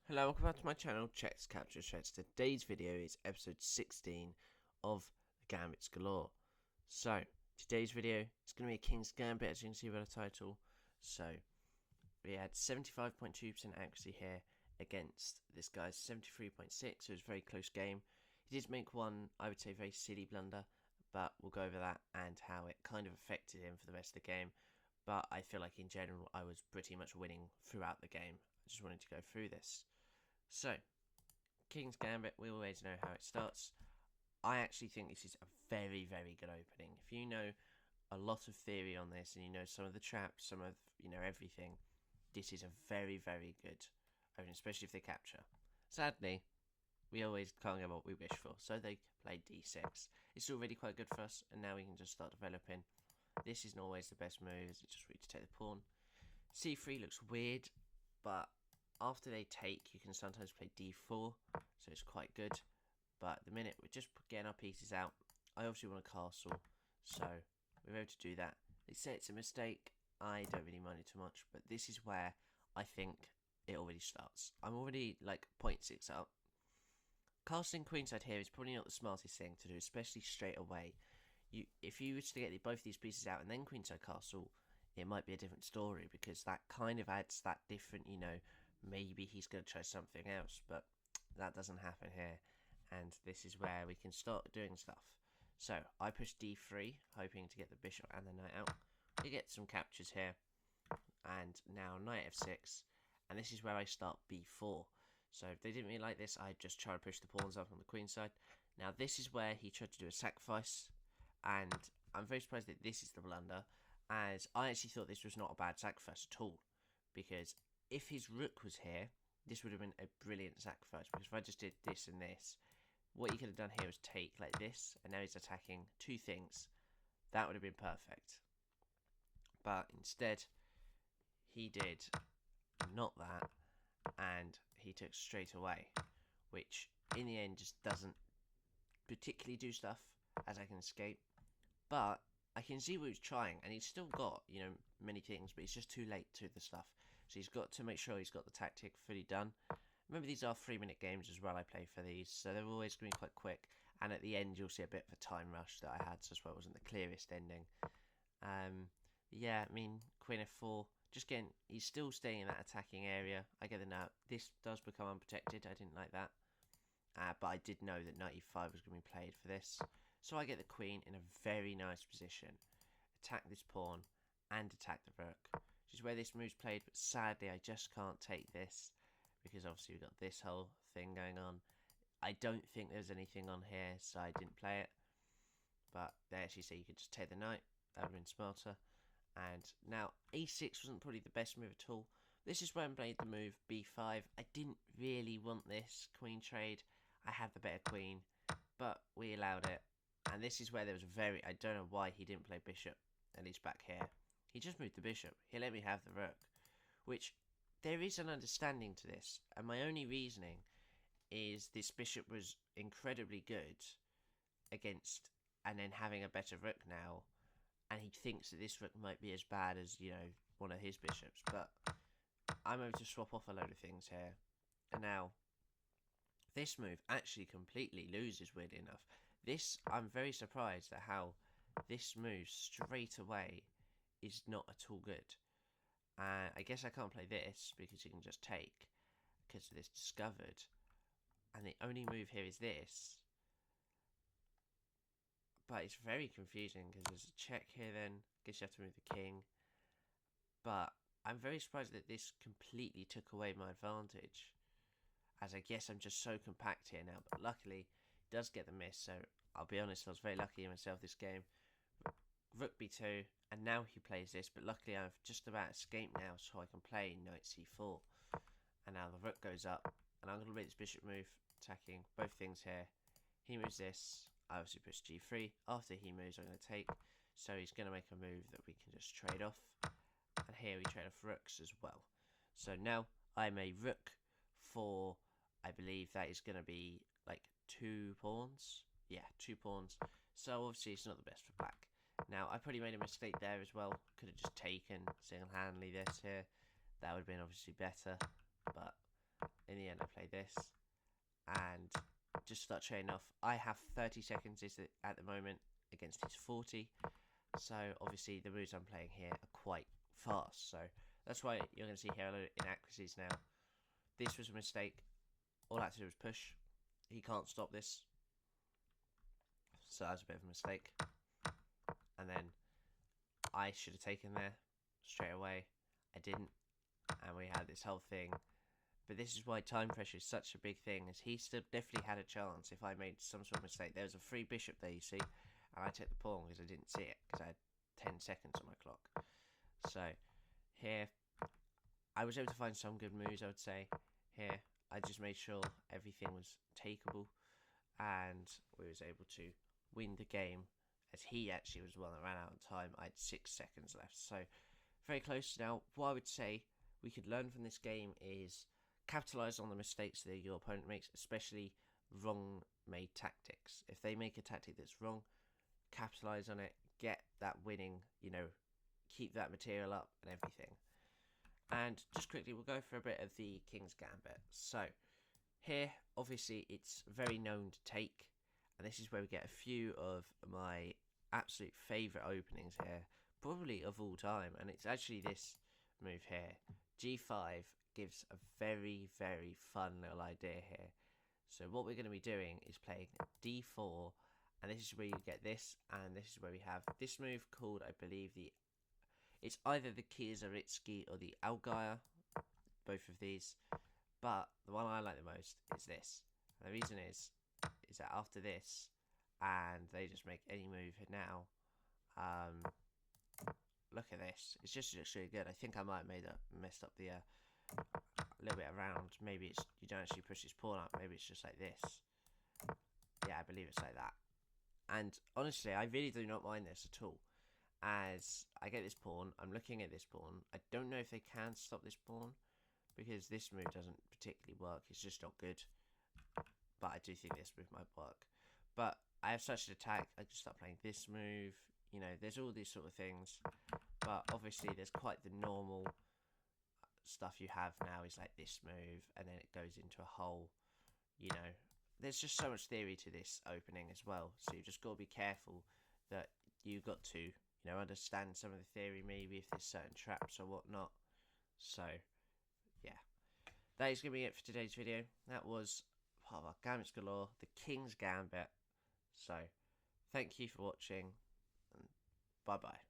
Hello, welcome back to my channel, Checks Capture Checks. Today's video is episode 16 of Gambits Galore. So, today's video is going to be a King's Gambit, as you can see by the title. So, we had 75.2% accuracy here against this guy's 73.6, so it was a very close game. He did make one, I would say, very silly blunder, but we'll go over that and how it kind of affected him for the rest of the game. But I feel like in general, I was pretty much winning throughout the game. I just wanted to go through this. So, King's Gambit, we always know how it starts. I actually think this is a very, very good opening. If you know a lot of theory on this and you know some of the traps, some of, everything, this is a very, very good opening, especially if they capture. Sadly, we always can't get what we wish for, so they play d6. It's already quite good for us, and now we can just start developing. This isn't always the best move, it's just really to take the pawn. c3 looks weird, but after they take, you can sometimes play d4, so it's quite good. But the minute we're just getting our pieces out, I obviously want a castle, so we're able to do that. They say it's a mistake, I don't really mind it too much, but this is where I think it already starts. I'm already like 0.6 up. Castling Queenside here is probably not the smartest thing to do, especially straight away. If you were to get both these pieces out and then Queenside Castle, it might be a different story, because that kind of adds that different, maybe he's going to try something else, but that doesn't happen here, and this is where we can start doing stuff. So I push d3, hoping to get the bishop and the knight out. We get some captures here, and now knight f6, and this is where I start b4. So if they didn't really like this, I'd just try to push the pawns up on the queen side. Now this is where he tried to do a sacrifice, and I'm very surprised that this is the blunder, as I actually thought this was not a bad sacrifice at all, because if his rook was here, this would have been a brilliant sacrifice, because if I just did this and this, what he could have done here was take like this, and now he's attacking two things. That would have been perfect. But instead, he did not that, and he took straight away, which in the end just doesn't particularly do stuff, as I can escape. But I can see what he's trying, and he's still got, many things, but he's just too late to the stuff. So he's got to make sure he's got the tactic fully done. Remember, these are 3-minute games as well I play for these, so they're always going to be quite quick. And at the end, you'll see a bit of a time rush that I had, so that's why it wasn't the clearest ending. Yeah, I mean, Queen f4, just getting, he's still staying in that attacking area. I get the note. This does become unprotected, I didn't like that. But I did know that knight e5 was going to be played for this. So I get the queen in a very nice position. Attack this pawn and attack the rook, which is where this move's played, but sadly I just can't take this, because obviously we've got this whole thing going on. I don't think there's anything on here, so I didn't play it. But they actually say you could just take the knight. That would have been smarter. And now a6 wasn't probably the best move at all. This is where I played the move b5. I didn't really want this queen trade. I had the better queen, but we allowed it. And this is where there was I don't know why he didn't play bishop, at least back here. He just moved the bishop. He let me have the rook, which there is an understanding to this. And my only reasoning is this bishop was incredibly good against, and then having a better rook now. And he thinks that this rook might be as bad as, one of his bishops. But I'm able to swap off a load of things here. And now, this move actually completely loses, weirdly enough. I'm very surprised at how this move straight away is not at all good. I guess I can't play this because you can just take, because of this discovered. And the only move here is this. But it's very confusing, because there's a check here then. I guess you have to move the king. But I'm very surprised that this completely took away my advantage, as I guess I'm just so compact here now. But luckily, it does get the miss, so I'll be honest, I was very lucky in myself this game. Rook b2, and now he plays this, but luckily I've just about escaped now, so I can play knight c4. And now the rook goes up, and I'm going to make this bishop move, attacking both things here. He moves this, I obviously push g3. After he moves, I'm going to take, so he's going to make a move that we can just trade off. And here we trade off rooks as well. So now I'm a rook for, I believe that is going to be like 2 pawns. Yeah, 2 pawns. So obviously it's not the best for black. Now I probably made a mistake there as well. Could have just taken single-handedly this here. That would have been obviously better. But in the end I play this and just start trading off. I have 30 seconds at the moment against his 40, so obviously the moves I'm playing here are quite fast, so that's why you're going to see here a lot of inaccuracies now. This was a mistake. All I had to do was push. He can't stop this, so that was a bit of a mistake. And then I should have taken there straight away. I didn't, and we had this whole thing. But this is why time pressure is such a big thing, as he still definitely had a chance if I made some sort of mistake. There was a free bishop there, you see, and I took the pawn because I didn't see it, because I had 10 seconds on my clock. So here I was able to find some good moves, I would say. Here I just made sure everything was takeable, and we was able to win the game, as he actually was the one that ran out of time. I had 6 seconds left, so very close. Now what I would say we could learn from this game is capitalise on the mistakes that your opponent makes, especially wrong made tactics. If they make a tactic that's wrong, capitalise on it, get that winning, keep that material up and everything. And just quickly, we'll go for a bit of the King's Gambit. So here, obviously, it's very known to take, and this is where we get a few of my absolute favourite openings here, probably of all time, and it's actually this move here. G5 gives a very, very fun little idea here. So what we're going to be doing is playing D4, and this is where you get this, and this is where we have this move called, I believe, it's either the Kieseritzky or the Allgaier, both of these, but the one I like the most is this. And the reason is that after this, and they just make any move now, look at this. It just looks really good. I think I might have messed up the a little bit around. Maybe it's you don't actually push this pawn up. Maybe it's just like this. Yeah, I believe it's like that. And honestly, I really do not mind this at all. As I get this pawn, I'm looking at this pawn. I don't know if they can stop this pawn, because this move doesn't particularly work. It's just not good. But I do think this move might work. But I have such an attack, I just start playing this move. There's all these sort of things. But obviously there's quite the normal stuff you have now is like this move, and then it goes into a whole, there's just so much theory to this opening as well. So you've just got to be careful that you've got to, understand some of the theory, maybe if there's certain traps or whatnot. So, yeah. That is going to be it for today's video. That was part of our Gambits Galore, the King's Gambit. So, thank you for watching, and bye-bye.